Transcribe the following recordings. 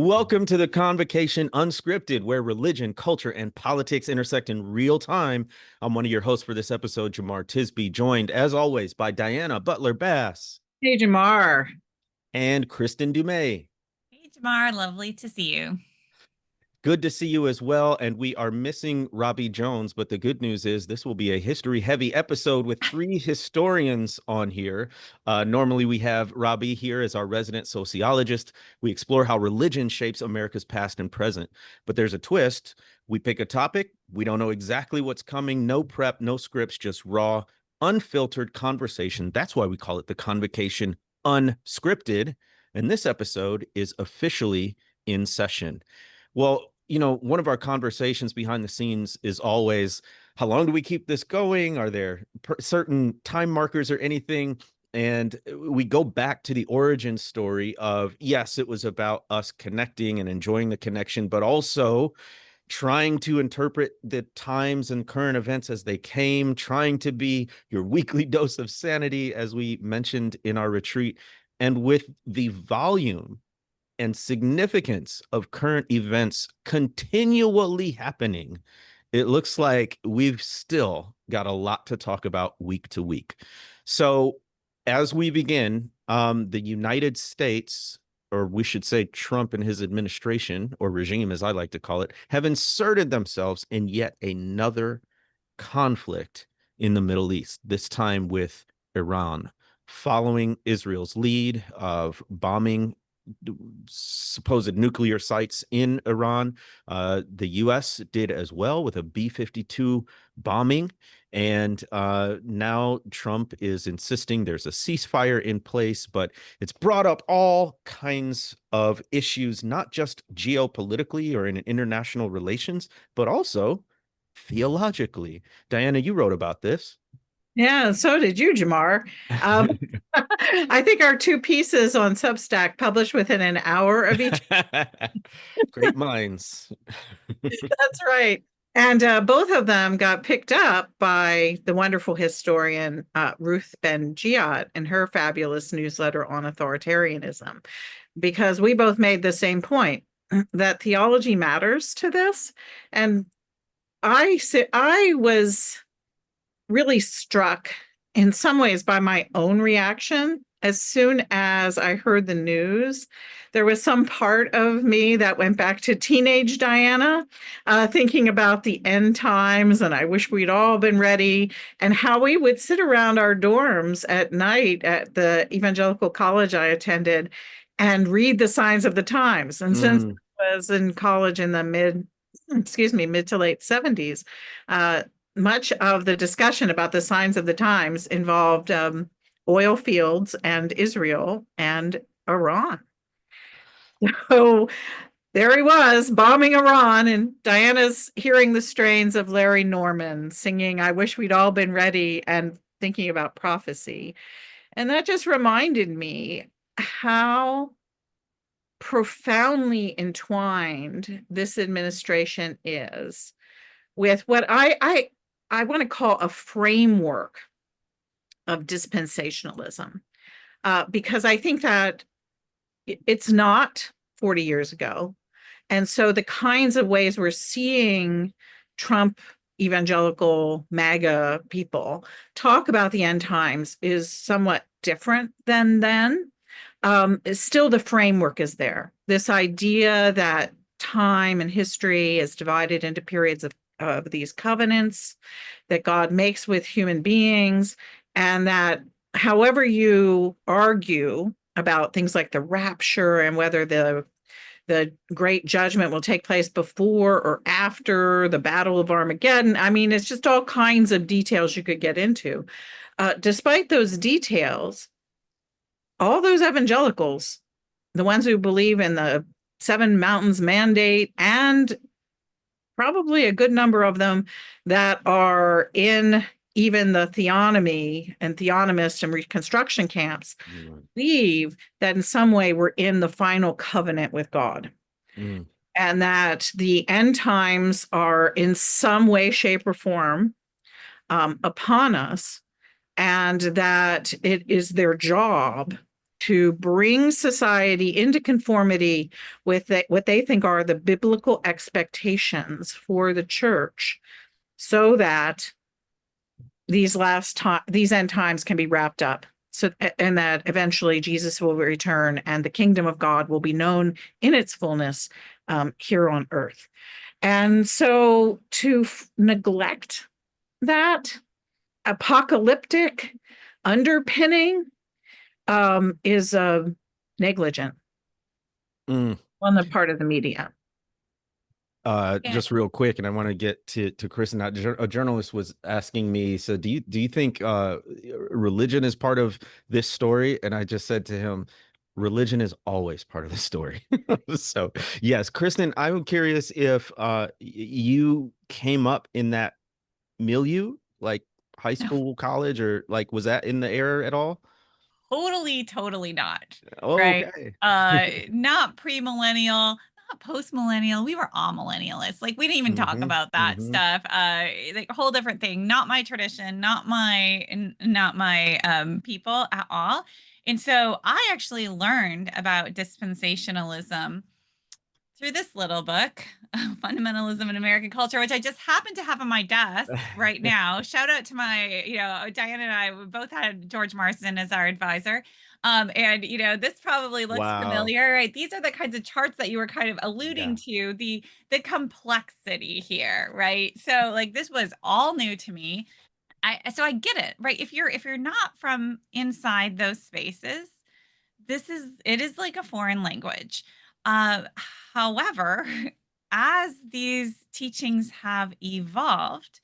Welcome to the Convocation Unscripted, where religion, culture, and politics intersect in real time. I'm one of your hosts for this episode, Jemar Tisby, joined, as always, by Diana Butler Bass Hey, Jemar. and Kristin Du Mez. Hey, Jemar, lovely to see you. Good to see you as well. And we are missing Robbie Jones, but the good news is this will be a history-heavy episode with three historians on here. Normally, we have Robbie here as our resident sociologist. We explore how religion shapes America's past and present. But there's a twist. We pick a topic. We don't know exactly what's coming. No prep, no scripts, just raw, unfiltered conversation. That's why we call it the Convocation Unscripted. And this episode is officially in session. Well, one of our conversations behind the scenes is always, how long do we keep this going? Are there certain time markers or anything? And we go back to the origin story of, yes, it was about us connecting and enjoying the connection, but also trying to interpret the times and current events as they came, trying to be your weekly dose of sanity, as we mentioned in our retreat. And with the volume and significance of current events continually happening, it looks like we've still got a lot to talk about week to week. So as we begin, the United States, or we should say Trump and his administration, or regime as I like to call it, have inserted themselves in yet another conflict in the Middle East, this time with Iran, following Israel's lead of bombing supposed nuclear sites in Iran. The U.S. did as well with a B-52 bombing. And now Trump is insisting there's a ceasefire in place, but it's brought up all kinds of issues, not just geopolitically or in international relations, but also theologically. Diana, you wrote about this. Yeah, so did you, Jemar. I think our two pieces on Substack published within an hour of each. Great minds. That's right. And both of them got picked up by the wonderful historian Ruth Ben-Ghiat in her fabulous newsletter on authoritarianism, because we both made the same point that theology matters to this. And I was really struck in some ways by my own reaction. As soon as I heard the news, there was some part of me that went back to teenage Diana, thinking about the end times, and I wish we'd all been ready, and how we would sit around our dorms at night at the evangelical college I attended and read the signs of the times. And since I was in college in the mid to late 70s, much of the discussion about the signs of the times involved oil fields and Israel and Iran. So there he was, bombing Iran, and Diana's hearing the strains of Larry Norman singing "I Wish We'd All Been Ready" and thinking about prophecy. And that just reminded me how profoundly entwined this administration is with what I want to call a framework of dispensationalism, because I think that it's not 40 years ago. And so the kinds of ways we're seeing Trump, evangelical, MAGA people talk about the end times is somewhat different than then. Still, the framework is there. This idea that time and history is divided into periods of these covenants that God makes with human beings, and that however you argue about things like the rapture and whether the great judgment will take place before or after the Battle of Armageddon, I mean, it's just all kinds of details you could get into. Despite those details, all those evangelicals, the ones who believe in the Seven Mountains Mandate, and probably a good number of them that are in even the theonomy and theonomist and reconstruction camps, believe that in some way we're in the final covenant with God. And that the end times are in some way, shape, or form upon us, and that it is their job to bring society into conformity with what they think are the biblical expectations for the church, so that these end times can be wrapped up. So, and that eventually Jesus will return and the kingdom of God will be known in its fullness here on earth. And so to neglect that apocalyptic underpinning is negligent on the part of the media. Just real quick, and I want to get to Kristin. A journalist was asking me, so do you think religion is part of this story? And I just said to him, religion is always part of the story. So yes, Kristin, I'm curious if you came up in that milieu, like high school, college, or like was that in the air at all? Totally not. Oh, Right. okay. Not premillennial, not postmillennial. We were all millennialists. Like we didn't even talk about that stuff. Like a whole different thing. Not my tradition, not my people at all. And so I actually learned about dispensationalism through this little book, Fundamentalism in American Culture, which I just happen to have on my desk right now. Shout out to my, Diana and I, we both had George Marsden as our advisor. And this probably looks familiar, right? These are the kinds of charts that you were kind of alluding to, the complexity here, right? So like this was all new to me. So I get it, right? If you're not from inside those spaces, it is like a foreign language. Uh, However, as these teachings have evolved,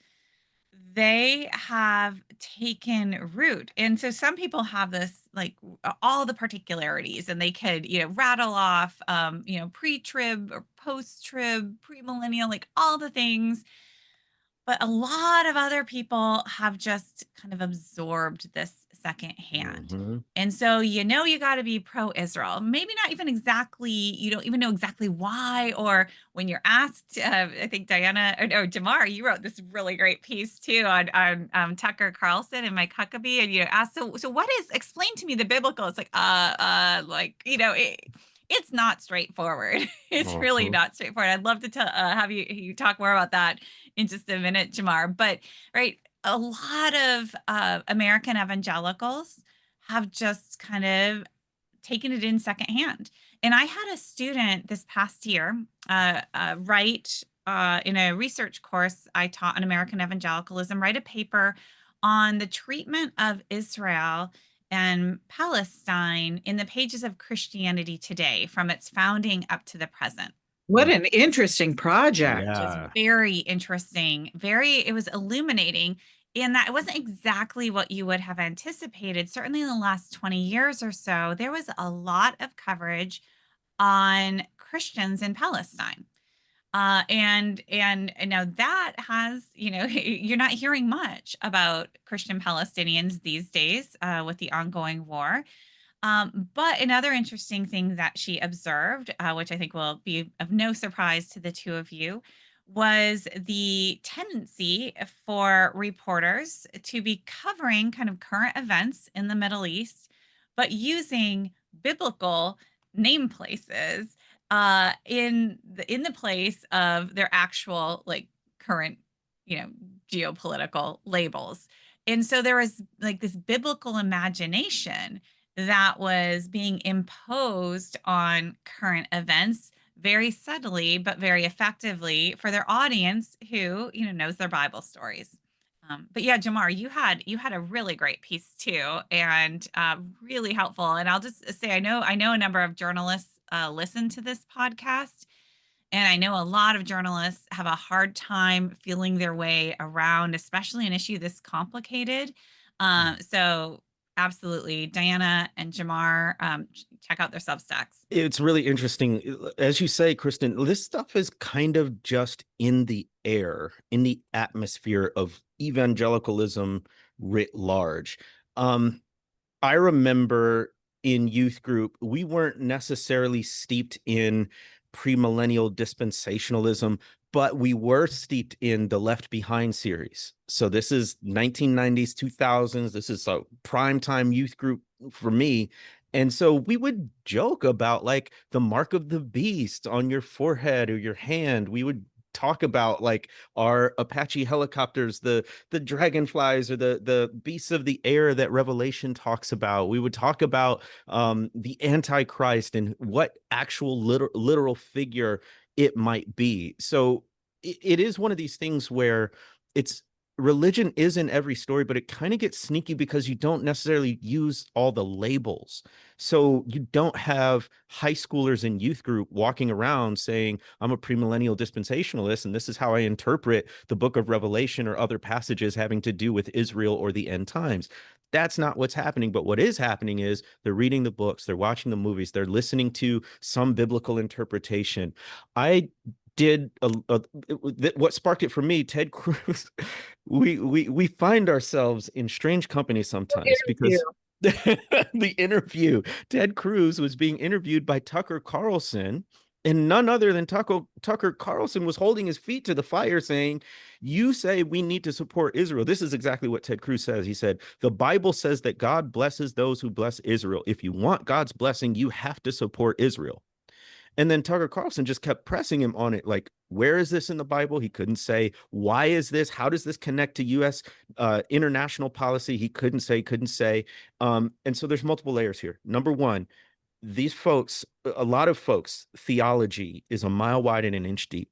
they have taken root. And so some people have this like all the particularities and they could, rattle off, pre-trib or post-trib, premillennial, like all the things. But a lot of other people have just kind of absorbed this secondhand. And so, you got to be pro-Israel. Maybe not even exactly, you don't even know exactly why. Or when you're asked, I think Diana or Jemar, you wrote this really great piece too on Tucker Carlson and Mike Huckabee. And you asked, so what is, explain to me the biblical? It's like, it's not straightforward. It's really not straightforward. I'd love to have you talk more about that in just a minute, Jemar. But right, a lot of American evangelicals have just kind of taken it in secondhand. And I had a student this past year write in a research course I taught on American evangelicalism, write a paper on the treatment of Israel and Palestine in the pages of Christianity Today from its founding up to the present. What an interesting project. It was very interesting. It was illuminating in that it wasn't exactly what you would have anticipated. Certainly in the last 20 years or so, there was a lot of coverage on Christians in Palestine. And now that has, you're not hearing much about Christian Palestinians these days with the ongoing war. But another interesting thing that she observed, which I think will be of no surprise to the two of you, was the tendency for reporters to be covering kind of current events in the Middle East, but using biblical name places in the place of their actual like current, geopolitical labels. And so there was like this biblical imagination that was being imposed on current events very subtly but very effectively for their audience who knows their Bible stories. But yeah, Jemar, you had a really great piece too, and really helpful. And I'll just say, I know a number of journalists listen to this podcast, and I know a lot of journalists have a hard time feeling their way around, especially an issue this complicated. So absolutely, Diana and Jemar, check out their Substacks. It's really interesting. As you say, Kristin, this stuff is kind of just in the air, in the atmosphere of evangelicalism writ large. I remember in youth group, we weren't necessarily steeped in premillennial dispensationalism, but we were steeped in the Left Behind series. So this is 1990s, 2000s. This is a primetime youth group for me. And so we would joke about like the mark of the beast on your forehead or your hand. We would talk about like our Apache helicopters, the dragonflies or the beasts of the air that Revelation talks about. We would talk about the Antichrist and what actual literal figure it might be. So it is one of these things where it's religion is in every story, but it kind of gets sneaky because you don't necessarily use all the labels. So you don't have high schoolers in youth group walking around saying, I'm a premillennial dispensationalist, and this is how I interpret the book of Revelation or other passages having to do with Israel or the end times. That's not what's happening. But what is happening is they're reading the books, they're watching the movies, they're listening to some biblical interpretation. I did what sparked it for me, Ted Cruz. We find ourselves in strange company sometimes because the interview, Ted Cruz was being interviewed by Tucker Carlson, and none other than Tucker Carlson was holding his feet to the fire saying, you say we need to support Israel. This is exactly what Ted Cruz says. He said, the Bible says that God blesses those who bless Israel. If you want God's blessing, you have to support Israel. And then Tucker Carlson just kept pressing him on it. Like, where is this in the Bible? He couldn't say, why is this? How does this connect to U.S. International policy? He couldn't say. And so there's multiple layers here. Number one, these folks, a lot of folks, theology is a mile wide and an inch deep.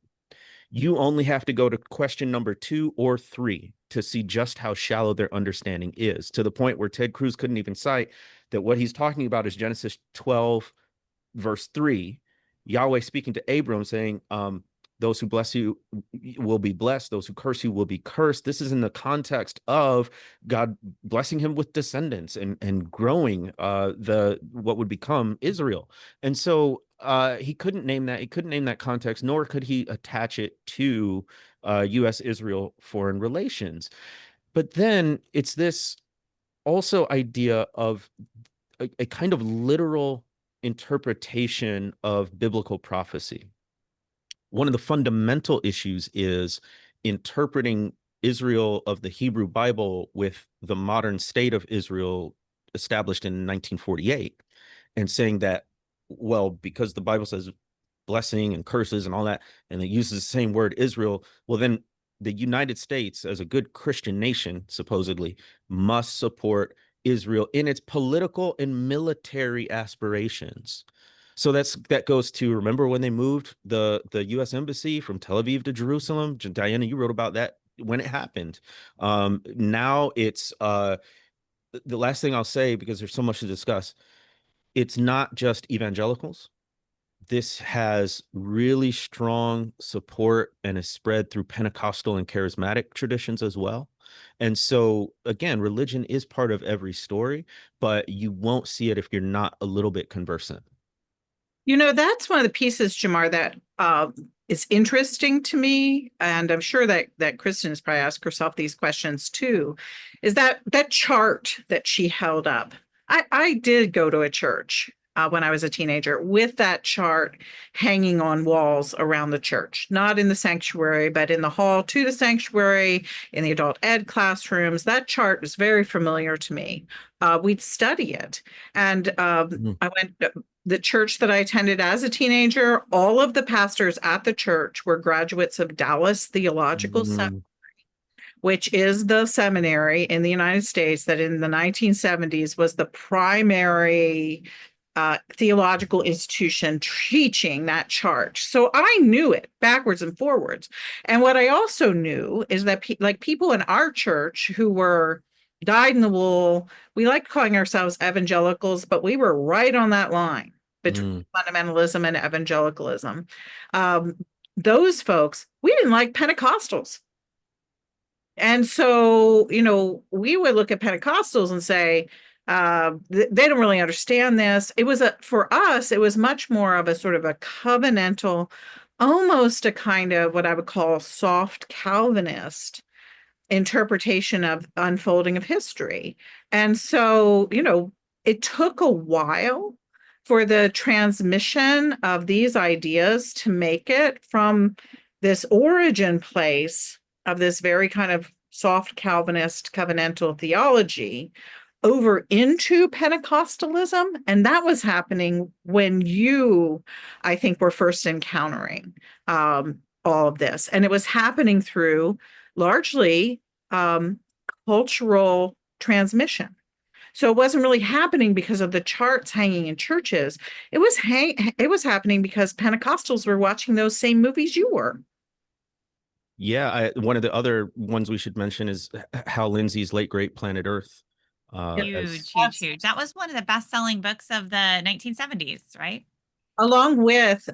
You only have to go to question number 2 or 3 to see just how shallow their understanding is, to the point where Ted Cruz couldn't even cite that what he's talking about is Genesis 12, verse 3, Yahweh speaking to Abram saying, those who bless you will be blessed, those who curse you will be cursed. This is in the context of God blessing him with descendants and growing what would become Israel. And so he couldn't name that. He couldn't name that context, nor could he attach it to U.S.-Israel foreign relations. But then it's this also idea of a kind of literal interpretation of biblical prophecy. One of the fundamental issues is interpreting Israel of the Hebrew Bible with the modern state of Israel established in 1948 and saying that, well, because the Bible says blessing and curses and all that, and it uses the same word Israel, well, then the United States, as a good Christian nation, supposedly, must support Israel in its political and military aspirations. So that goes to, remember when they moved the U.S. embassy from Tel Aviv to Jerusalem? Diana, you wrote about that when it happened. Now it's the last thing I'll say, because there's so much to discuss. It's not just evangelicals. This has really strong support and is spread through Pentecostal and charismatic traditions as well. And so, again, religion is part of every story, but you won't see it if you're not a little bit conversant. You know, that's one of the pieces, Jemar, that is interesting to me, and I'm sure that Kristin has probably asked herself these questions too, is that chart that she held up. I did go to a church when I was a teenager with that chart hanging on walls around the church, not in the sanctuary, but in the hall to the sanctuary, in the adult ed classrooms. That chart was very familiar to me. We'd study it. And I went, the church that I attended as a teenager, all of the pastors at the church were graduates of Dallas Theological Seminary, which is the seminary in the United States that in the 1970s was the primary theological institution teaching that chart. So I knew it backwards and forwards. And what I also knew is that people in our church who were dyed in the wool, we liked calling ourselves evangelicals, but we were right on that line between fundamentalism and evangelicalism. Those folks, we didn't like Pentecostals. And so, you know, we would look at Pentecostals and say, they don't really understand this. It was for us, it was much more of a sort of a covenantal, almost a kind of what I would call soft Calvinist interpretation of unfolding of history. And so, you know, it took a while for the transmission of these ideas to make it from this origin place of this very kind of soft Calvinist covenantal theology over into Pentecostalism. And that was happening when you, I think, were first encountering all of this. And it was happening through largely cultural transmission. So it wasn't really happening because of the charts hanging in churches. It was happening because Pentecostals were watching those same movies you were. Yeah, one of the other ones we should mention is Hal Lindsey's late great Planet Earth. Huge, huge, huge. That was one of the best-selling books of the 1970s, right? Along with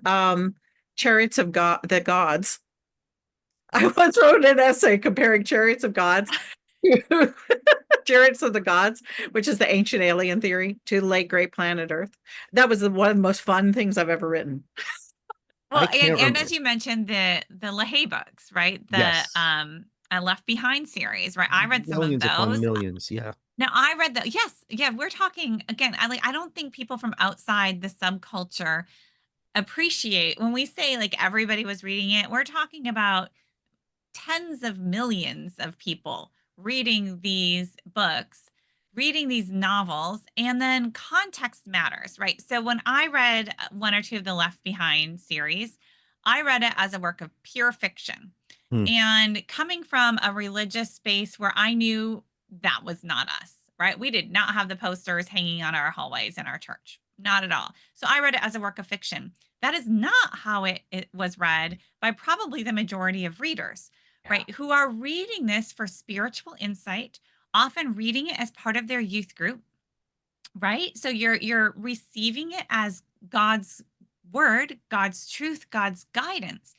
Chariots of God, the Gods. I once wrote an essay comparing Chariots of Gods to Chariots of the Gods, which is the ancient alien theory, to the late great Planet Earth. That was one of the most fun things I've ever written. Well, and as you mentioned, the LaHaye books, right? The Yes. Left Behind series, right? I read some millions of upon those. millions. Yeah. Now I read the yeah. We're talking again. I don't think people from outside the subculture appreciate when we say like everybody was reading it. We're talking about tens of millions of people reading these books, reading these novels, and then context matters, right? So when I read one or two of the Left Behind series, I read it as a work of pure fiction. Hmm. And coming from a religious space where I knew that was not us, right? We did not have the posters hanging on our hallways in our church, not at all. So I read it as a work of fiction. That is not how it was read by probably the majority of readers, right? Who are reading this for spiritual insight, often reading it as part of their youth group, right? So you're receiving it as God's word, God's truth, God's guidance.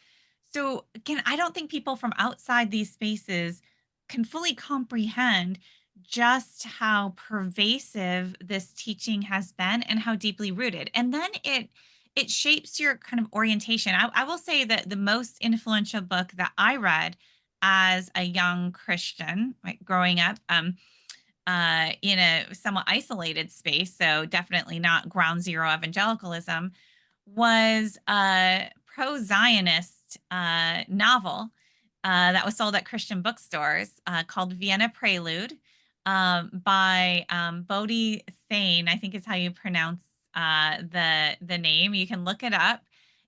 So again, I don't think people from outside these spaces can fully comprehend just how pervasive this teaching has been and how deeply rooted. And then it shapes your kind of orientation. I will say that the most influential book that I read as a young Christian, right, growing up, in a somewhat isolated space, so definitely not ground zero evangelicalism, was a pro-Zionist novel that was sold at Christian bookstores called Vienna Prelude by Bodhi Thane, I think is how you pronounce the name. You can look it up.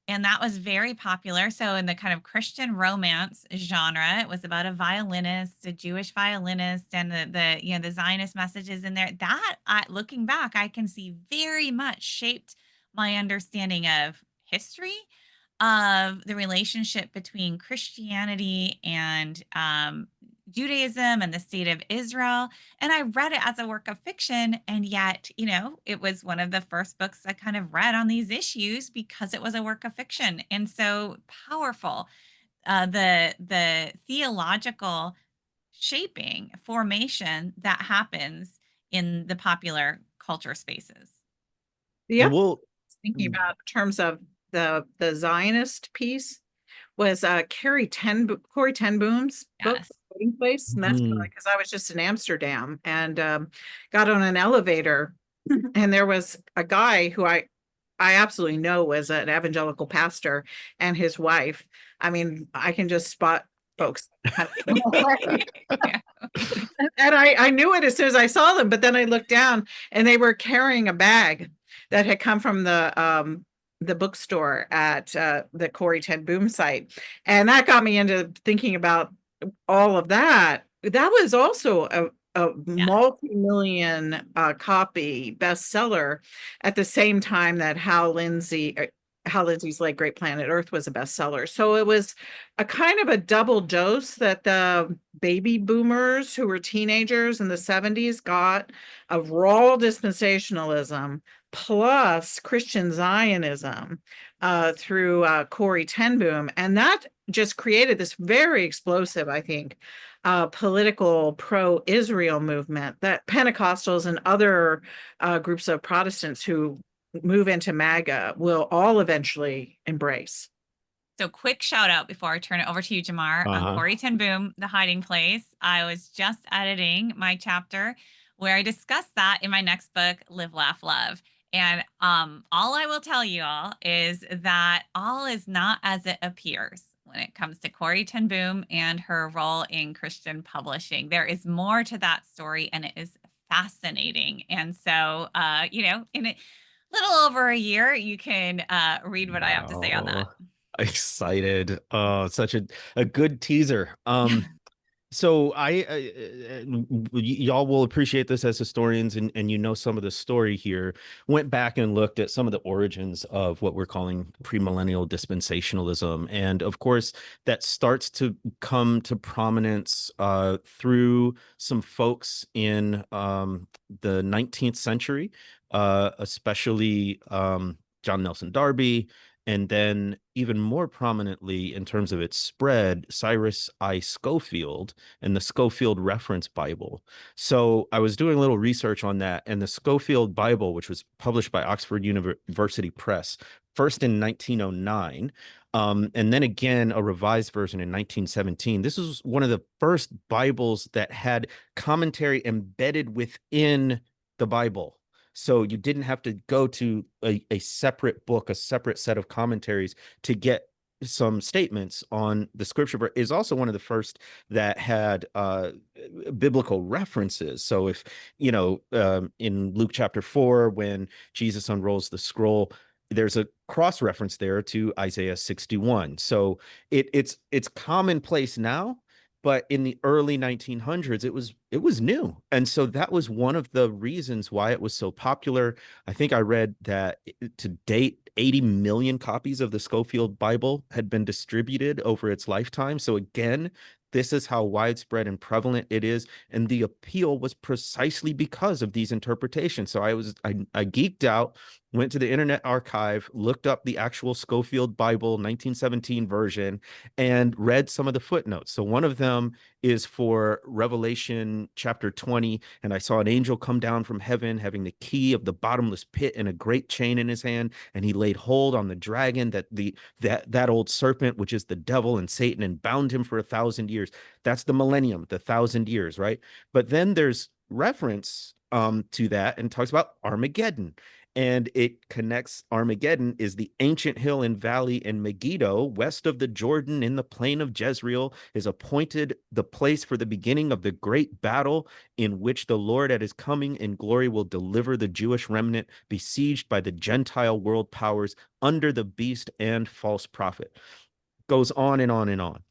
And that was very popular. So in the kind of Christian romance genre, it was about a violinist, a Jewish violinist, and the Zionist messages in there. That looking back, I can see very much shaped my understanding of history, of the relationship between Christianity and Judaism and the state of Israel. And I read it as a work of fiction. And yet, it was one of the first books I kind of read on these issues because it was a work of fiction. And so powerful, the theological shaping formation that happens in the popular culture spaces. Yeah. We'll Thinking about in terms of the Zionist piece was Corrie ten Boom's book, Yes. Voting Place. And that's because I was just in Amsterdam and got on an elevator and there was a guy who I absolutely know was an evangelical pastor and his wife. I mean, I can just spot folks. And I knew it as soon as I saw them, but then I looked down and they were carrying a bag that had come from the bookstore at the Corrie ten Boom site. And that got me into thinking about all of that. That was also a multi-million copy bestseller at the same time that Hal Lindsey's Late Great Planet Earth was a bestseller. So it was a kind of a double dose that the baby boomers who were teenagers in the 70s got of raw dispensationalism plus Christian Zionism through Corrie ten Boom. And that just created this very explosive, I think, political pro-Israel movement that Pentecostals and other groups of Protestants who move into MAGA will all eventually embrace. So quick shout out before I turn it over to you, Jemar, on Corrie ten Boom, The Hiding Place. I was just editing my chapter where I discussed that in my next book, Live, Laugh, Love. And all I will tell you all is that all is not as it appears when it comes to Corrie ten Boom and her role in Christian publishing. There is more to that story, and it is fascinating. And so, in a little over a year, you can read what I have to say on that. Wow. Excited. Oh, such a good teaser. So y'all will appreciate this as historians, and you know some of the story here. Went back and looked at some of the origins of what we're calling premillennial dispensationalism, and of course that starts to come to prominence through some folks in the 19th century, especially John Nelson Darby. And then, even more prominently in terms of its spread, Cyrus I. Scofield and the Scofield Reference Bible. So I was doing a little research on that, and the Scofield Bible, which was published by Oxford University Press, first in 1909, and then again a revised version in 1917. This was one of the first Bibles that had commentary embedded within the Bible. So you didn't have to go to a separate book, a separate set of commentaries to get some statements on the scripture. But is also one of the first that had biblical references. So if, in Luke chapter 4, when Jesus unrolls the scroll, there's a cross reference there to Isaiah 61. So it's commonplace now, but in the early 1900s it was new, and so that was one of the reasons why it was so popular. I think I read that to date 80 million copies of the Scofield Bible had been distributed over its lifetime. So again, this is how widespread and prevalent it is, and the appeal was precisely because of these interpretations. So I geeked out, went to the Internet Archive, looked up the actual Scofield Bible 1917 version, and read some of the footnotes. So one of them is for Revelation chapter 20, and I saw an angel come down from heaven having the key of the bottomless pit and a great chain in his hand, and he laid hold on the dragon, that old serpent, which is the devil and Satan, and bound him for 1,000 years. That's the millennium, the 1,000 years, right? But then there's reference to that and talks about Armageddon. And it connects. Armageddon is the ancient hill and valley in Megiddo, west of the Jordan, in the plain of Jezreel, is appointed the place for the beginning of the great battle, in which the Lord at his coming in glory will deliver the Jewish remnant besieged by the Gentile world powers under the beast and false prophet. Goes on and on and on.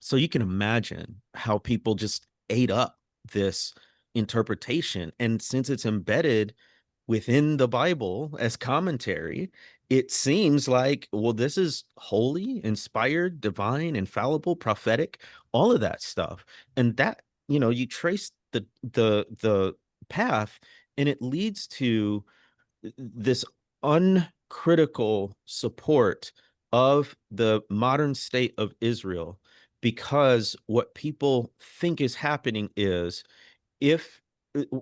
So you can imagine how people just ate up this interpretation. And since it's embedded within the Bible as commentary, it seems like, well, this is holy, inspired, divine, infallible, prophetic, all of that stuff. And that, you trace the path, and it leads to this uncritical support of the modern state of Israel, because what people think is happening is, if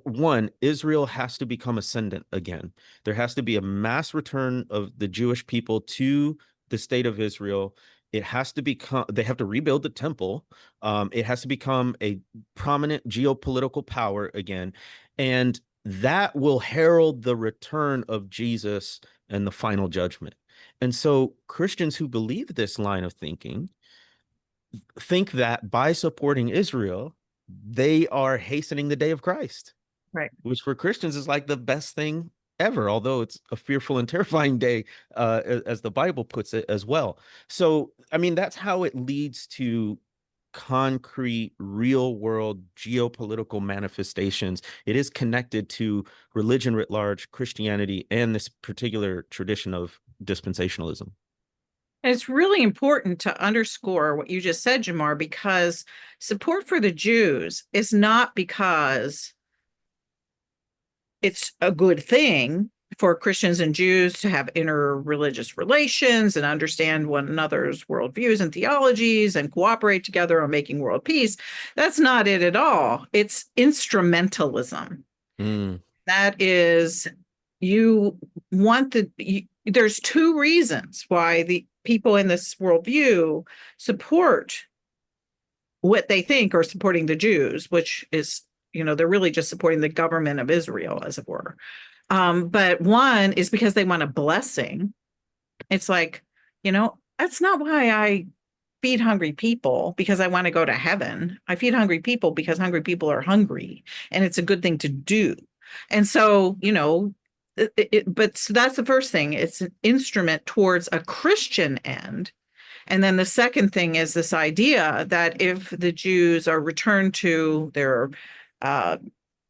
one, Israel has to become ascendant again. There has to be a mass return of the Jewish people to the state of Israel. It has to become, they have to rebuild the temple. It has to become a prominent geopolitical power again. And that will herald the return of Jesus and the final judgment. And so Christians who believe this line of thinking think that by supporting Israel, they are hastening the day of Christ, Right. which for Christians is like the best thing ever, although it's a fearful and terrifying day, as the Bible puts it as well. So, I mean, that's how it leads to concrete, real world geopolitical manifestations. It is connected to religion writ large, Christianity, and this particular tradition of dispensationalism. And it's really important to underscore what you just said, Jemar, because support for the Jews is not because it's a good thing for Christians and Jews to have interreligious relations and understand one another's worldviews and theologies and cooperate together on making world peace. That's not it at all. It's instrumentalism. That is, there's two reasons why the people in this worldview support what they think are supporting the Jews, which is, they're really just supporting the government of Israel, as it were. But one is because they want a blessing. It's like, that's not why I feed hungry people because I want to go to heaven. I feed hungry people because hungry people are hungry, and it's a good thing to do. And so, but so that's the first thing. It's an instrument towards a Christian end. And then the second thing is this idea that if the Jews are returned to their uh,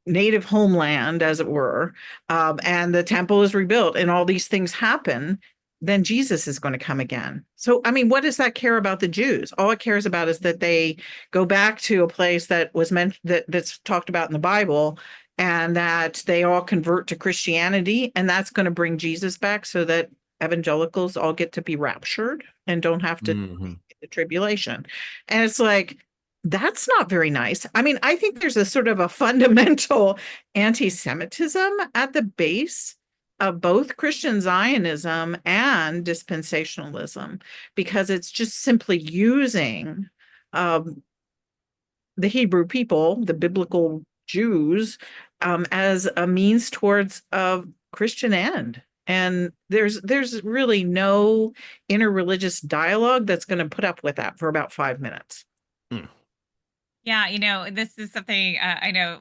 native homeland, as it were, and the temple is rebuilt and all these things happen, then Jesus is going to come again. So, I mean, what does that care about the Jews? All it cares about is that they go back to a place that was meant that's talked about in the Bible, and that they all convert to Christianity, and that's going to bring Jesus back so that evangelicals all get to be raptured and don't have to the tribulation. And it's like, that's not very nice. I mean, I think there's a sort of a fundamental anti-Semitism at the base of both Christian Zionism and dispensationalism, because it's just simply using the Hebrew people, the biblical Jews, as a means towards a Christian end. And there's really no interreligious dialogue that's going to put up with that for about 5 minutes. Yeah, this is something I know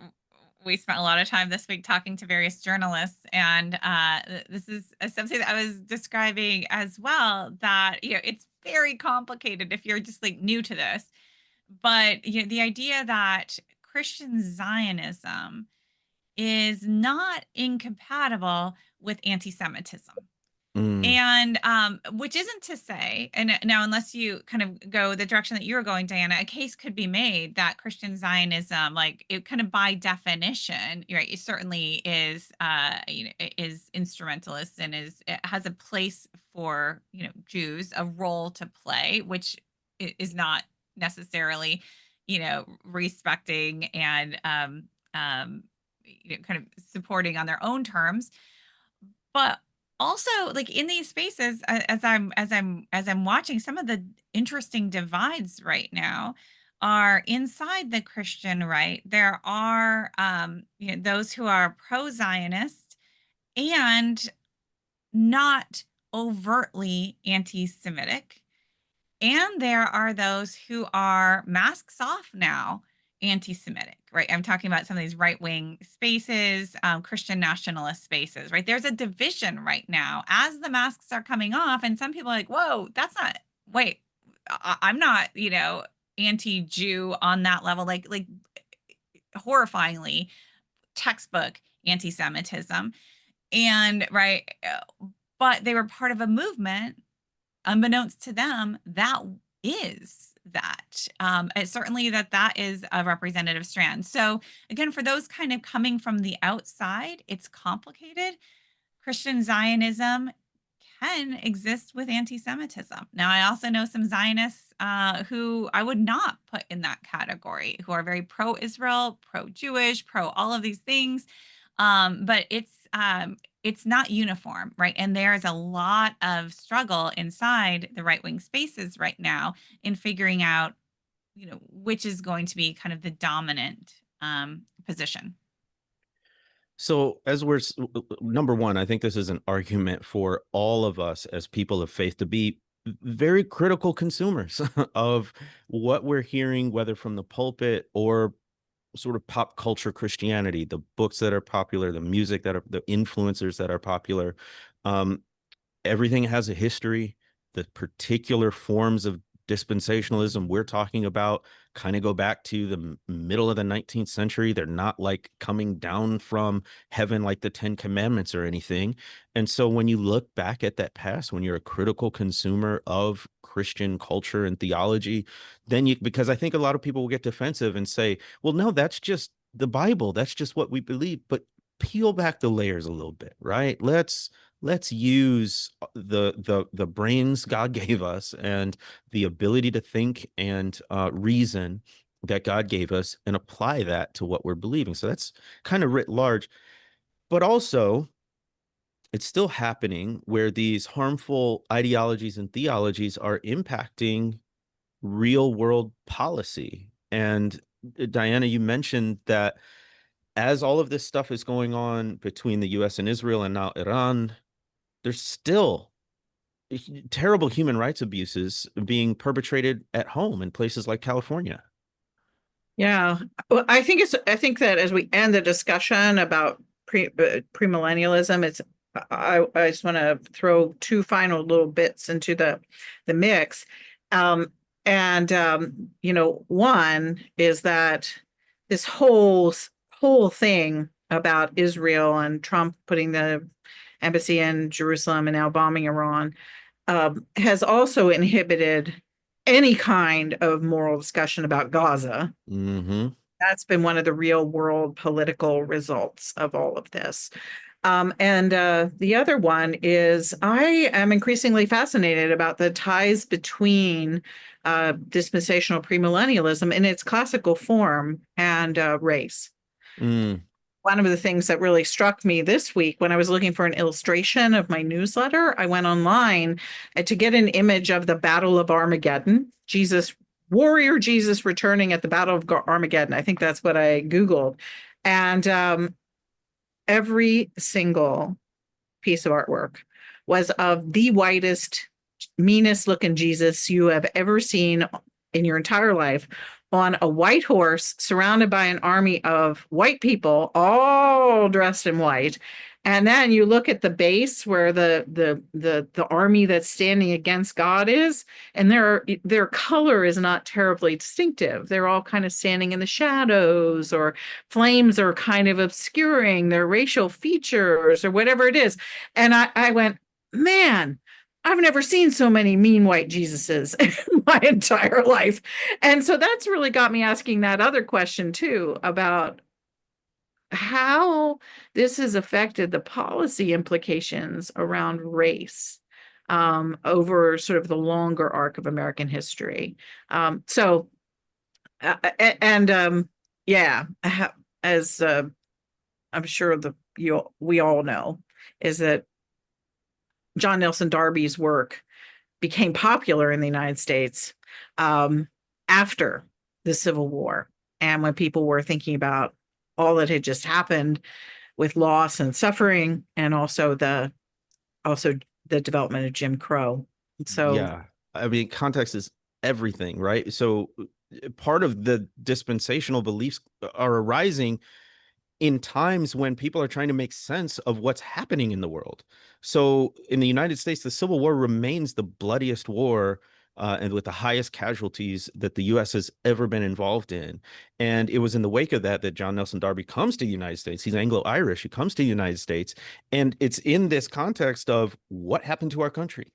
we spent a lot of time this week talking to various journalists, and this is something that I was describing as well, that it's very complicated if you're just like new to this. But the idea that Christian Zionism is not incompatible with anti-Semitism. And which isn't to say, and now unless you kind of go the direction that you're going, Diana, a case could be made that Christian Zionism, like it kind of by definition, right, it certainly is is instrumentalist and it has a place for Jews, a role to play, which is not necessarily respecting and kind of supporting on their own terms. But also, like in these spaces, as I'm watching, some of the interesting divides right now are inside the Christian right. There are those who are pro-Zionist and not overtly anti-Semitic, and there are those who are masks off now anti-Semitic, right? I'm talking about some of these right-wing spaces, Christian nationalist spaces, right? There's a division right now as the masks are coming off, and some people are like, whoa, that's not, wait, I'm not, anti-Jew on that level, like horrifyingly textbook anti-Semitism. And right, but they were part of a movement, unbeknownst to them, that is that. It's certainly that is a representative strand. So again, for those kind of coming from the outside, it's complicated. Christian Zionism can exist with anti-Semitism. Now, I also know some Zionists who I would not put in that category, who are very pro-Israel, pro-Jewish, pro all of these things. But it's not uniform, right? And there is a lot of struggle inside the right-wing spaces right now in figuring out, which is going to be kind of the dominant position. So as we're number one, I think this is an argument for all of us as people of faith to be very critical consumers of what we're hearing, whether from the pulpit or sort of pop culture Christianity, the books that are popular, the music that are the influencers that are popular. Everything has a history. The particular forms of dispensationalism we're talking about kind of go back to the middle of the 19th century. They're not like coming down from heaven like the 10 Commandments or anything. And so when you look back at that past, when you're a critical consumer of Christian culture and theology, then because I think a lot of people will get defensive and say, well, no, that's just the Bible. That's just what we believe. But peel back the layers a little bit, right? Let's use the brains God gave us and the ability to think and reason that God gave us and apply that to what we're believing. So that's kind of writ large, but also it's still happening where these harmful ideologies and theologies are impacting real world policy. And Diana, you mentioned that as all of this stuff is going on between the US and Israel and now Iran, there's still terrible human rights abuses being perpetrated at home in places like California. Yeah. Well, I think that as we end the discussion about premillennialism, I just want to throw two final little bits into the mix. And one is that this whole thing about Israel and Trump putting the embassy in Jerusalem and now bombing Iran has also inhibited any kind of moral discussion about Gaza. Mm-hmm. That's been one of the real world political results of all of this. And the other one is I am increasingly fascinated about the ties between dispensational premillennialism in its classical form and race. Mm. One of the things that really struck me this week when I was looking for an illustration of my newsletter, I went online to get an image of the Battle of Armageddon. Warrior Jesus returning at the Battle of Armageddon. I think that's what I Googled. And every single piece of artwork was of the whitest, meanest looking Jesus you have ever seen in your entire life, on a white horse surrounded by an army of white people all dressed in white. And then you look at the base where the army that's standing against God is, and their color is not terribly distinctive. They're all kind of standing in the shadows, or flames are kind of obscuring their racial features or whatever it is. And I went, man, I've never seen so many mean white Jesuses in my entire life. And so that's really got me asking that other question too, about how this has affected the policy implications around race over sort of the longer arc of American history. Yeah, as I'm sure we all know, is that John Nelson Darby's work became popular in the United States after the Civil War, and when people were thinking about all that had just happened with loss and suffering, and also the development of Jim Crow. So yeah, I mean, context is everything, right? So part of the dispensational beliefs are arising in times when people are trying to make sense of what's happening in the world. So in the United States, the Civil War remains the bloodiest war and with the highest casualties that the U.S. has ever been involved in. And it was in the wake of that that John Nelson Darby comes to the United States. He's Anglo-Irish. He comes to the United States. And it's in this context of what happened to our country.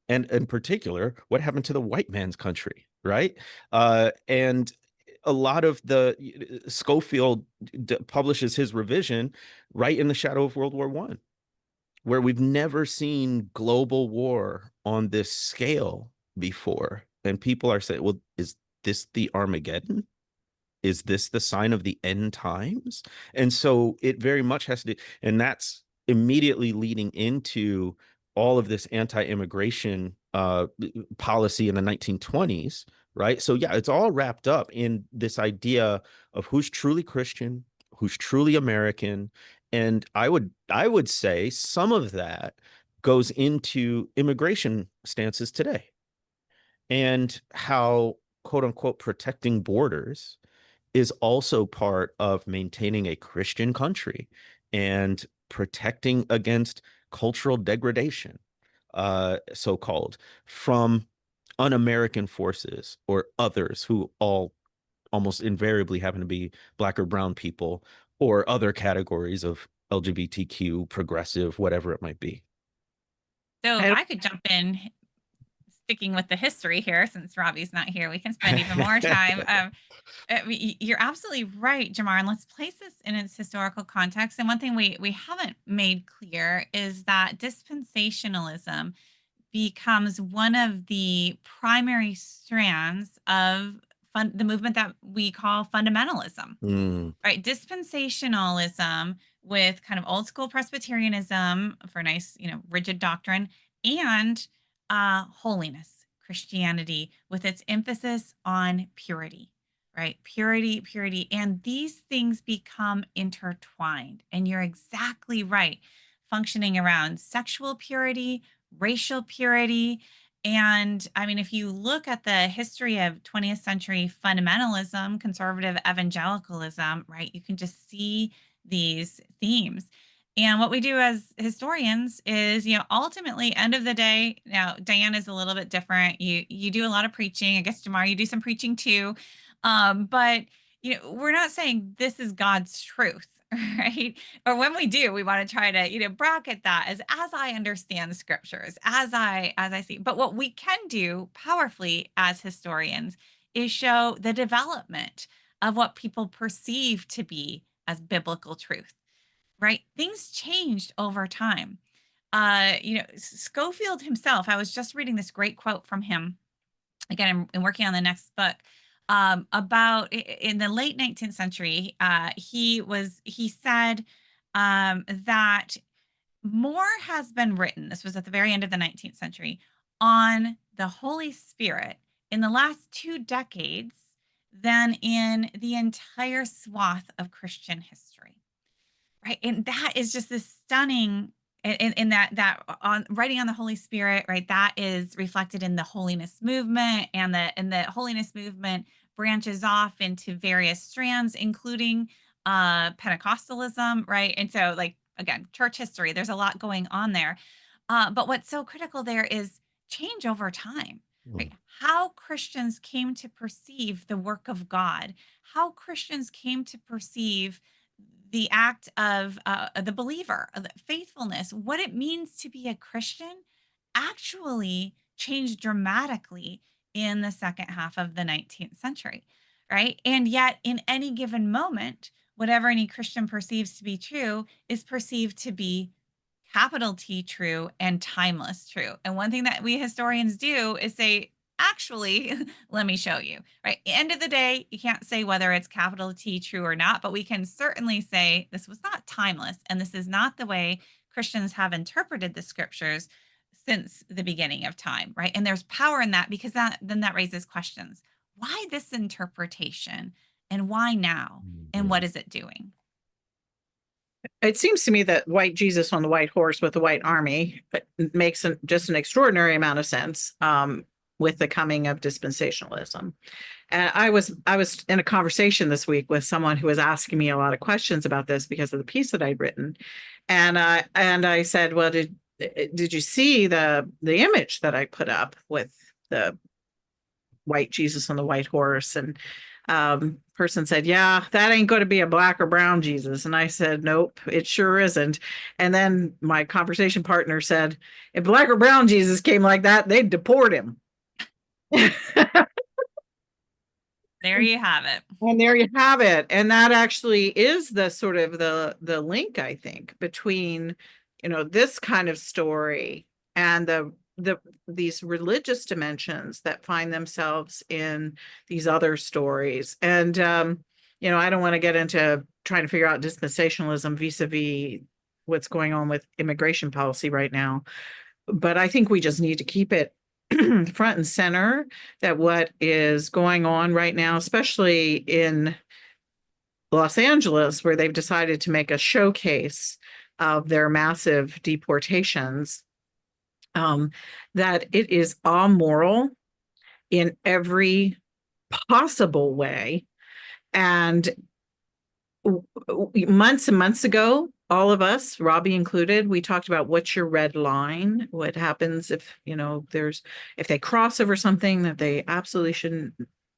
And in particular, what happened to the white man's country, right? And a lot of the Schofield publishes his revision right in the shadow of World War I, where we've never seen global war on this scale before. And people are saying, well, is this the Armageddon? Is this the sign of the end times? And so it very much has to do, and that's immediately leading into all of this anti-immigration policy in the 1920s, right? So yeah, it's all wrapped up in this idea of who's truly Christian, who's truly American. And I would say some of that goes into immigration stances today, and how, quote unquote, protecting borders is also part of maintaining a Christian country and protecting against cultural degradation, so-called, from un-American forces or others who all almost invariably happen to be Black or brown people or other categories of LGBTQ, progressive, whatever it might be. So if I could jump in, sticking with the history here, since Robbie's not here, we can spend even more time. You're absolutely right, Jemar, and let's place this in its historical context. And one thing we haven't made clear is that dispensationalism becomes one of the primary strands of the movement that we call fundamentalism. Mm. Right? Dispensationalism, with kind of old school Presbyterianism for nice, rigid doctrine, and holiness Christianity with its emphasis on purity, right? Purity, purity. And these things become intertwined. And you're exactly right. Functioning around sexual purity, racial purity. And I mean, if you look at the history of 20th century fundamentalism, conservative evangelicalism, right, you can just see these themes. And what we do as historians is, ultimately, end of the day, now Diane is a little bit different. You do a lot of preaching. I guess Jemar, you do some preaching too. But we're not saying this is God's truth, right? Or when we do, we want to try to, bracket that as I understand the scriptures, as I see. But what we can do powerfully as historians is show the development of what people perceive to be as biblical truth, right? Things changed over time. Schofield himself, I was just reading this great quote from him. Again, I'm working on the next book about in the late 19th century. He said that more has been written. This was at the very end of the 19th century on the Holy Spirit in the last 2 decades than in the entire swath of Christian history. Right. And that is just this stunning in that on writing on the Holy Spirit, right? That is reflected in the holiness movement, and the holiness movement branches off into various strands, including Pentecostalism, right? And so, like, again, church history, there's a lot going on there. But what's so critical there is change over time, right? How Christians came to perceive the work of God, how Christians came to perceive the act of the believer, the faithfulness, what it means to be a Christian actually changed dramatically in the second half of the 19th century, right? And yet, in any given moment, whatever any Christian perceives to be true is perceived to be capital T true and timeless true. And one thing that we historians do is say, actually, let me show you, right? End of the day, you can't say whether it's capital T true or not, but we can certainly say this was not timeless, and this is not the way Christians have interpreted the scriptures since the beginning of time, right? And there's power in that, because that raises questions. Why this interpretation, and why now? And what is it doing? It seems to me that white Jesus on the white horse with the white army makes just an extraordinary amount of sense with the coming of dispensationalism. And I was in a conversation this week with someone who was asking me a lot of questions about this because of the piece that I'd written, and I said, well, did you see the image that I put up with the white Jesus on the white horse? And person said, yeah, that ain't going to be a black or brown Jesus. And I said, nope, it sure isn't. And then my conversation partner said, if black or brown Jesus came like that, they'd deport him. There you have it. And there you have it. And that actually is the sort of the link, I think, between, this kind of story and these religious dimensions that find themselves in these other stories. And, I don't want to get into trying to figure out dispensationalism vis-a-vis what's going on with immigration policy right now. But I think we just need to keep it front and center, that what is going on right now, especially in Los Angeles, where they've decided to make a showcase of their massive deportations, that it is amoral in every possible way. And months and months ago, all of us, Robbie included, we talked about what's your red line? What happens if, if they cross over something that they absolutely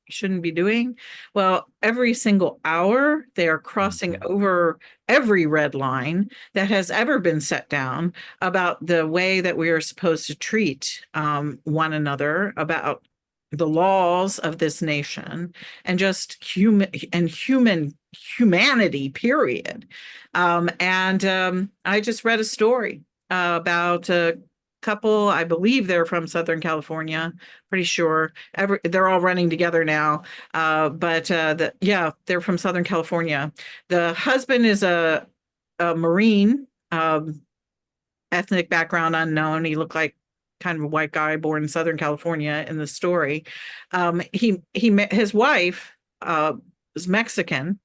shouldn't be doing? Well, every single hour they are crossing over every red line that has ever been set down about the way that we are supposed to treat one another, about the laws of this nation, and just humanity, period. I just read a story about a couple, I believe they're from Southern California, pretty sure. They're all running together now. But they're from Southern California. The husband is a Marine, ethnic background unknown. He looked like kind of a white guy born in Southern California in the story. His wife is Mexican.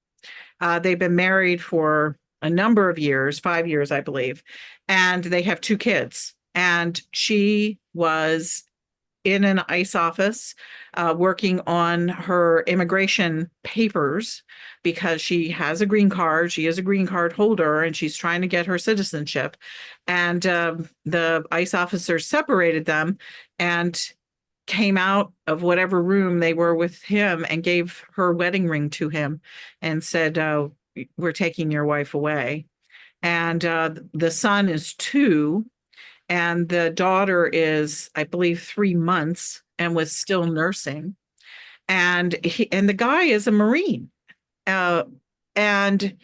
They've been married for a number of years, 5 years, I believe, and they have 2 kids. And she was in an ICE office working on her immigration papers because she has a green card. She is a green card holder and she's trying to get her citizenship. And the ICE officer separated them and came out of whatever room they were with him and gave her wedding ring to him and said, we're taking your wife away. And the son is 2 and the daughter is, I believe, 3 months and was still nursing. And the guy is a Marine. And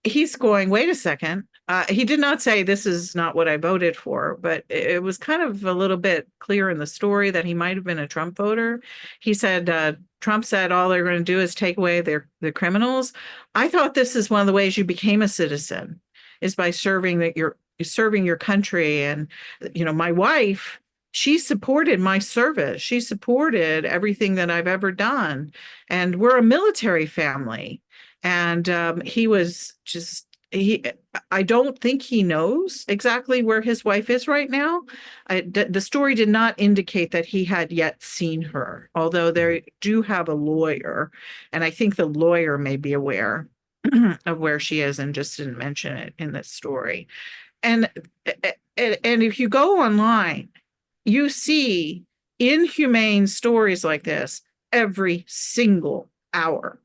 he's going, wait a second. He did not say this is not what I voted for, but it was kind of a little bit clear in the story that he might have been a Trump voter. He said, Trump said all they're going to do is take away the criminals. I thought this is one of the ways you became a citizen, is by serving your country. And my wife, she supported my service. She supported everything that I've ever done, and we're a military family. And he was just I don't think he knows exactly where his wife is right now. The story did not indicate that he had yet seen her, although they do have a lawyer, and I think the lawyer may be aware of where she is and just didn't mention it in this story. And if you go online, you see inhumane stories like this every single hour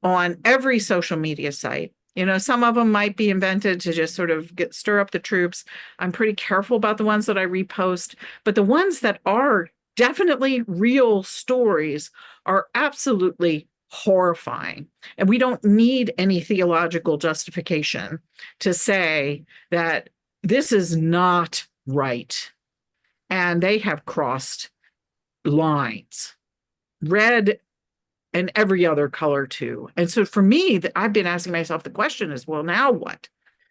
on every social media site. Some of them might be invented to just sort of stir up the troops. I'm pretty careful about the ones that I repost, but the ones that are definitely real stories are absolutely horrifying. And we don't need any theological justification to say that this is not right. And they have crossed lines, red and every other color too. And so for me, I've been asking myself the question is, well, now what?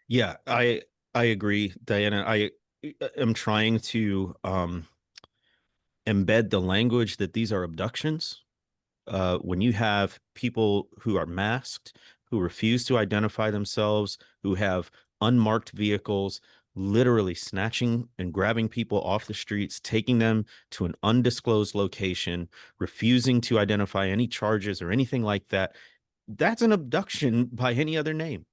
Yeah, I agree, Diana. I am trying to embed the language that these are abductions. When you have people who are masked, who refuse to identify themselves, who have unmarked vehicles, literally snatching and grabbing people off the streets, taking them to an undisclosed location, refusing to identify any charges or anything like that, that's an abduction by any other name.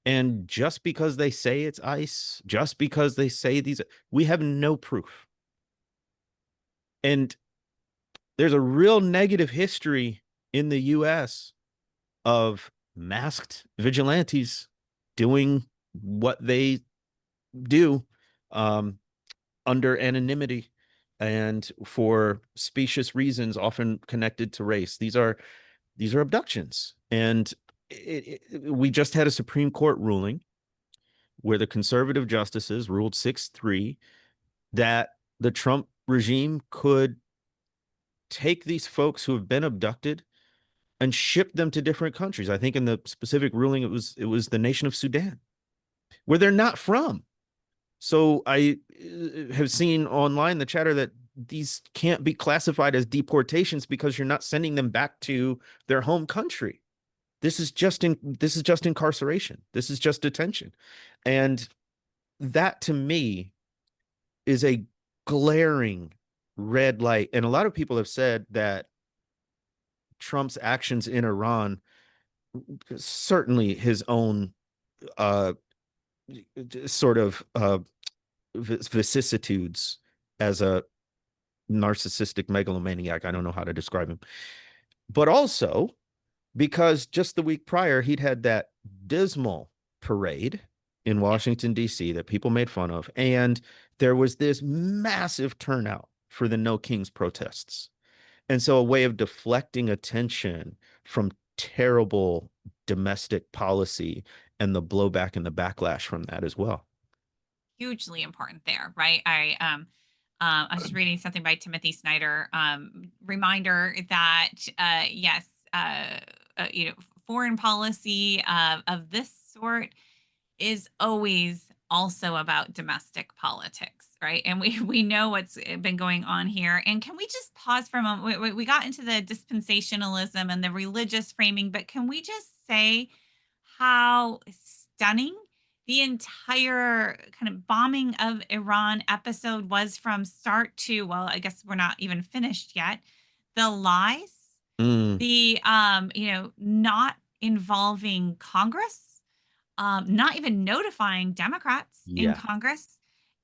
And just because they say it's ICE, just because they say these, we have no proof. And there's a real negative history in the US of masked vigilantes doing what they do under anonymity and for specious reasons, often connected to race. These are abductions. And we just had a Supreme Court ruling where the conservative justices ruled 6-3 that the Trump regime could take these folks who have been abducted and ship them to different countries. I think in the specific ruling, it was the nation of Sudan, where they're not from. So I have seen online the chatter that these can't be classified as deportations because you're not sending them back to their home country. This is just incarceration. This is just detention. And that to me is a glaring red light. And a lot of people have said that Trump's actions in Iran, certainly his own sort of vicissitudes as a narcissistic megalomaniac. I don't know how to describe him. But also because just the week prior, he'd had that dismal parade in Washington, D.C. that people made fun of. And there was this massive turnout for the No Kings protests. And so a way of deflecting attention from terrible domestic policy and the blowback and the backlash from that as well. Hugely important there, right? I was reading something by Timothy Snyder, reminder that yes, foreign policy of this sort is always also about domestic politics, right? And we know what's been going on here. And can we just pause for a moment? We got into the dispensationalism and the religious framing, but can we just say how stunning the entire kind of bombing of Iran episode was from start to, well, I guess we're not even finished yet. The lies, the, not involving Congress, not even notifying Democrats in Yeah. Congress,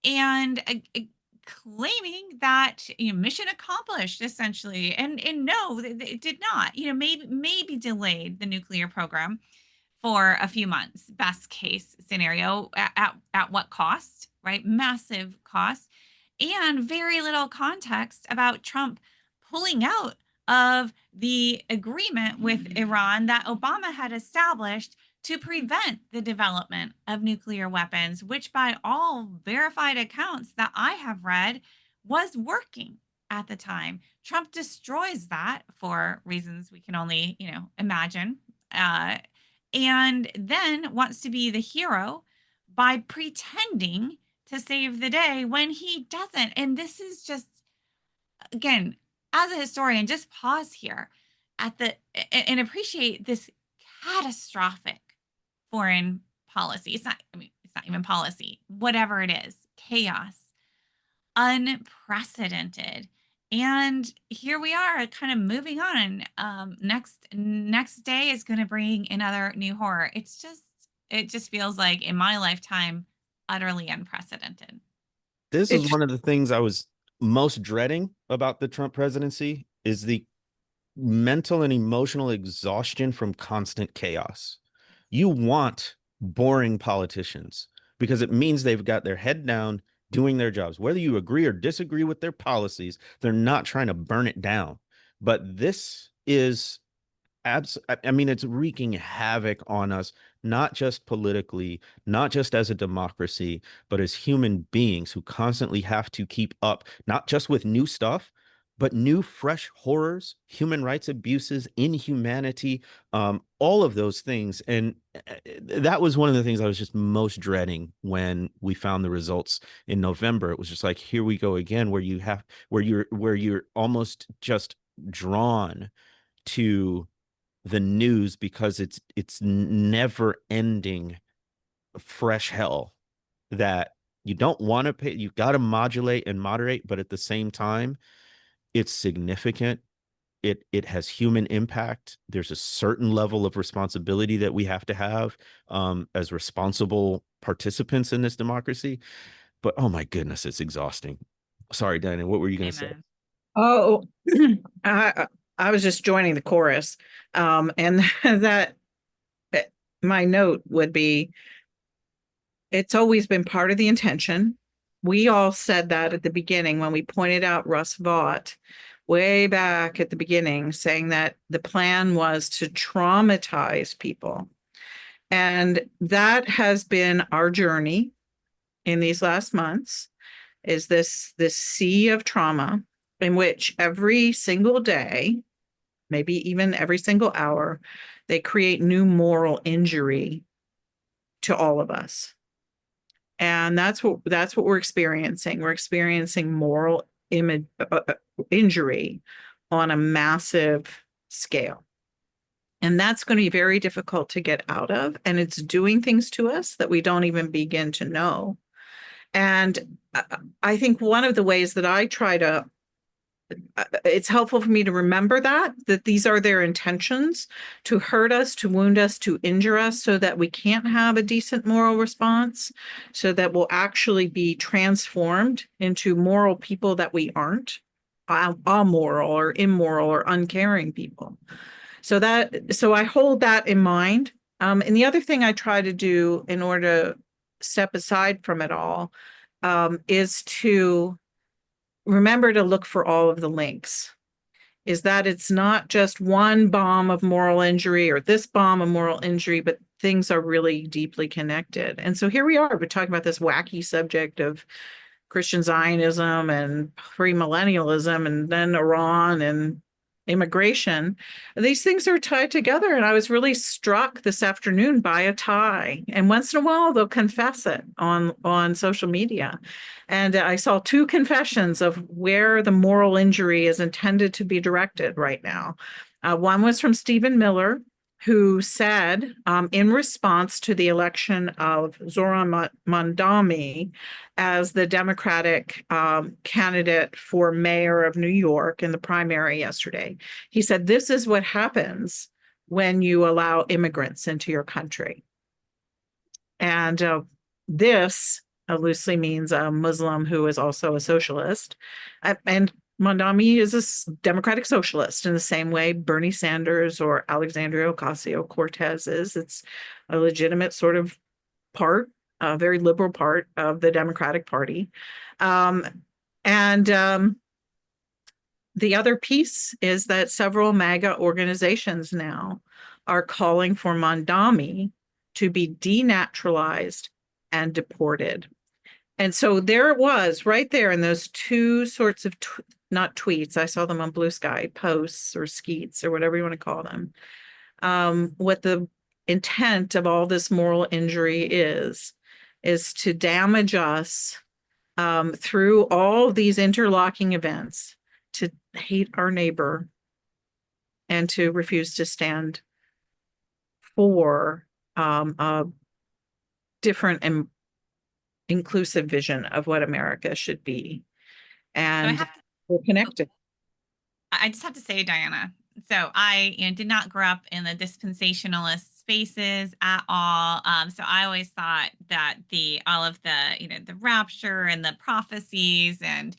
and claiming that mission accomplished essentially, and no, it did not. Maybe delayed the nuclear program for a few months, best case scenario. At what cost? Right, massive cost, and very little context about Trump pulling out of the agreement with Iran that Obama had established to prevent the development of nuclear weapons, which by all verified accounts that I have read was working at the time. Trump destroys that for reasons we can only, imagine. And then wants to be the hero by pretending to save the day when he doesn't. And this is just, again, as a historian, just pause here and appreciate this catastrophic foreign policy. It's not even policy, whatever it is, chaos, unprecedented. And here we are kind of moving on. Next day is going to bring another new horror. It just feels like in my lifetime, utterly unprecedented. This is one of the things I was most dreading about the Trump presidency, is the mental and emotional exhaustion from constant chaos. You want boring politicians because it means they've got their head down doing their jobs. Whether you agree or disagree with their policies, they're not trying to burn it down. But this is it's wreaking havoc on us, not just politically, not just as a democracy, but as human beings who constantly have to keep up, not just with new stuff, but new, fresh horrors, human rights abuses, inhumanity, all of those things. And that was one of the things I was just most dreading when we found the results in November. It was just like, here we go again, where you're almost just drawn to the news because it's never ending fresh hell that you don't want to pay. You've got to modulate and moderate, but at the same time, it's significant. It has human impact. There's a certain level of responsibility that we have to have as responsible participants in this democracy. But oh my goodness, it's exhausting. Sorry, Diana, what were you going to say? Oh, I was just joining the chorus. And that my note would be, it's always been part of the intention. We all said that at the beginning when we pointed out Russ Vought way back at the beginning, saying that the plan was to traumatize people. And that has been our journey in these last months, is this sea of trauma in which every single day, maybe even every single hour, they create new moral injury to all of us. And that's what we're experiencing. We're experiencing moral injury on a massive scale. And that's going to be very difficult to get out of. And it's doing things to us that we don't even begin to know. And I think one of the ways that I try to, it's helpful for me to remember that these are their intentions, to hurt us, to wound us, to injure us, so that we can't have a decent moral response, so that we'll actually be transformed into moral people that we aren't, amoral or immoral or uncaring people. So I hold that in mind. And the other thing I try to do in order to step aside from it all is to remember to look for all of the links. Is that it's not just one bomb of moral injury or this bomb of moral injury, but things are really deeply connected. And so here we are, we're talking about this wacky subject of Christian Zionism and premillennialism, and then Iran and immigration. These things are tied together. And I was really struck this afternoon by a tie. And once in a while, they'll confess it on social media. And I saw two confessions of where the moral injury is intended to be directed right now. One was from Stephen Miller, who said, in response to the election of Zohran Mamdani as the Democratic candidate for mayor of New York in the primary yesterday, he said, "This is what happens when you allow immigrants into your country." And this loosely means a Muslim who is also a socialist. And Mamdani is a democratic socialist in the same way Bernie Sanders or Alexandria Ocasio-Cortez is. It's a legitimate sort of part, a very liberal part of the Democratic Party. And the other piece is that several MAGA organizations now are calling for Mamdani to be denaturalized and deported. And so there it was right there in those two sorts of, not tweets, I saw them on BlueSky, posts or skeets or whatever you want to call them. What the intent of all this moral injury is to damage us through all of these interlocking events, to hate our neighbor and to refuse to stand for a different and inclusive vision of what America should be. And we're connected. I just have to say, Diana, so I did not grow up in the dispensationalist spaces at all. So I always thought that all of the, the rapture and the prophecies and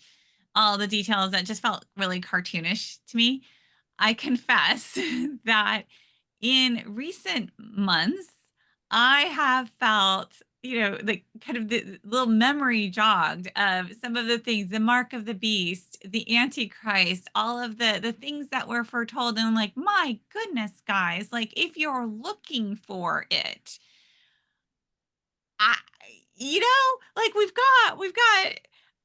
all the details, that just felt really cartoonish to me. I confess that in recent months, I have felt, like kind of the little memory jogged of some of the things, the mark of the beast, the Antichrist, all of the things that were foretold. And I'm like, my goodness, guys, like if you're looking for it, I, like we've got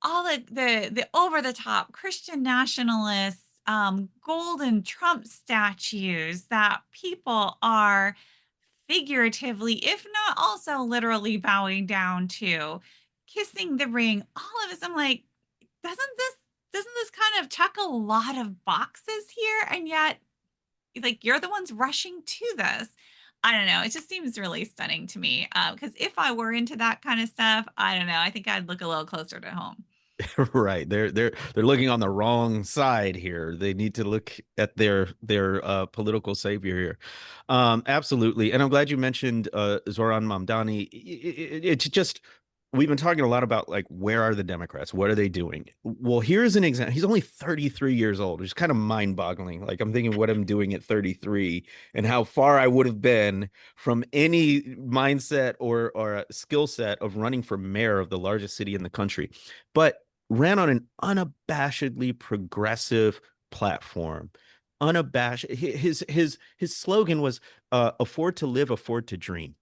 all the over the top Christian nationalists, golden Trump statues that people are figuratively, if not also literally bowing down to, kissing the ring, all of this. I'm like, doesn't this kind of check a lot of boxes here? And yet, like, you're the ones rushing to this. I don't know. It just seems really stunning to me. Because if I were into that kind of stuff, I don't know. I think I'd look a little closer to home. Right. They're looking on the wrong side here. They need to look at their political savior here. Absolutely. And I'm glad you mentioned Zohran Mamdani. It's just, we've been talking a lot about, like, where are the Democrats? What are they doing? Well, here's an example. He's only 33 years old, which is kind of mind-boggling. Like, I'm thinking what I'm doing at 33 and how far I would have been from any mindset or a skill set of running for mayor of the largest city in the country. But ran on an unabashedly progressive platform. Unabashed. His slogan was afford to live, afford to dream.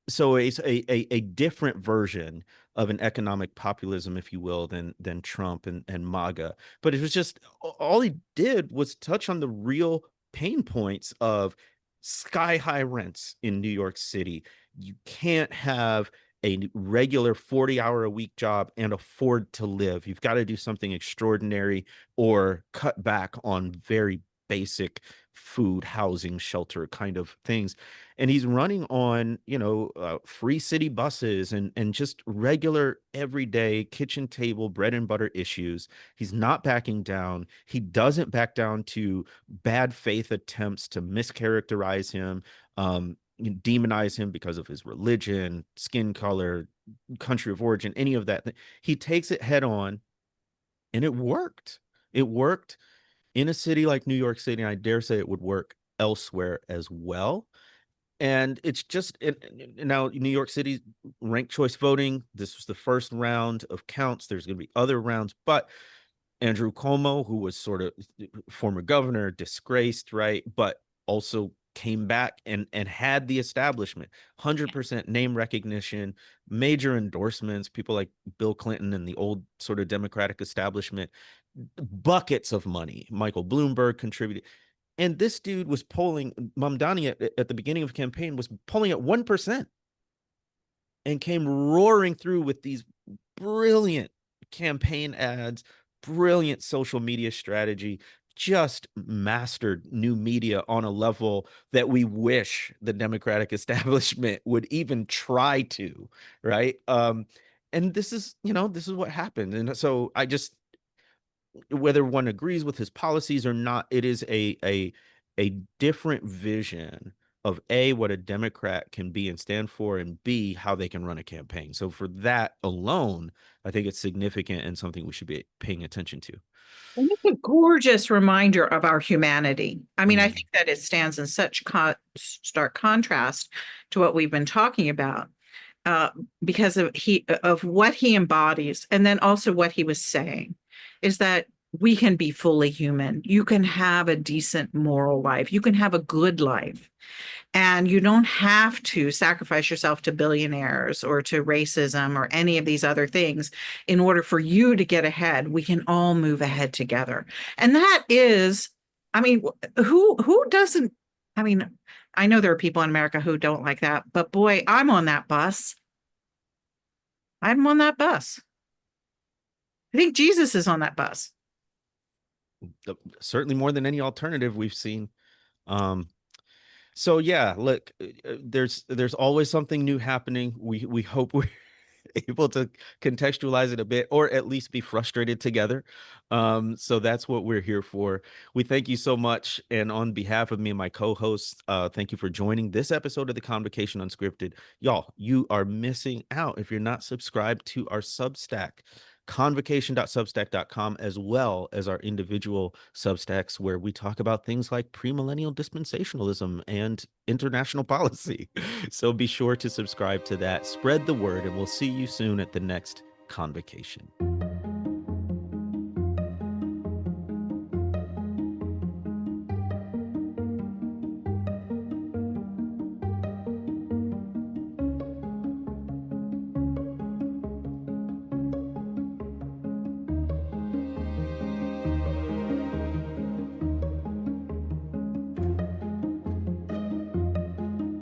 So it's a different version of an economic populism, if you will, than Trump and MAGA. But it was just, all he did was touch on the real pain points of sky high rents in New York City. You can't have a regular 40-hour-a-week job and afford to live. You've got to do something extraordinary or cut back on very basic food, housing, shelter kind of things. And he's running on, free city buses and just regular everyday kitchen table bread and butter issues. He's not backing down. He doesn't back down to bad faith attempts to mischaracterize him, demonize him because of his religion, skin color, country of origin, any of that. He takes it head on, and it worked. It worked in a city like New York City, and I dare say it would work elsewhere as well. And it's just, now New York City's ranked choice voting. This was the first round of counts. There's going to be other rounds, but Andrew Cuomo, who was sort of former governor, disgraced, right? But also came back and had the establishment, 100% name recognition, major endorsements, people like Bill Clinton and the old sort of Democratic establishment, buckets of money. Michael Bloomberg contributed. And this dude was polling, Mamdani at the beginning of the campaign was polling at 1% and came roaring through with these brilliant campaign ads, brilliant social media strategy, just mastered new media on a level that we wish the Democratic establishment would even try to, right? And this is, this is what happened. And so I just, whether one agrees with his policies or not, it is a different vision of A, what a Democrat can be and stand for, and B, how they can run a campaign. So for that alone, I think it's significant and something we should be paying attention to. And it's a gorgeous reminder of our humanity. I mean, I think that it stands in such stark contrast to what we've been talking about, because of what he embodies, and then also what he was saying, is that we can be fully human. You can have a decent moral life. You can have a good life. And you don't have to sacrifice yourself to billionaires or to racism or any of these other things in order for you to get ahead. We can all move ahead together. And that is, I mean, who doesn't, I mean, I know there are people in America who don't like that, but boy, I'm on that bus. I'm on that bus. I think Jesus is on that bus. Certainly more than any alternative we've seen. So yeah, look, there's always something new happening. We hope we're able to contextualize it a bit, or at least be frustrated together. So that's what we're here for. We thank you so much, and on behalf of me and my co-hosts, thank you for joining this episode of the Convocation Unscripted. Y'all, you are missing out if you're not subscribed to our Substack, convocation.substack.com, as well as our individual Substacks, where we talk about things like premillennial dispensationalism and international policy. So be sure to subscribe to that, spread the word, and we'll see you soon at the next Convocation.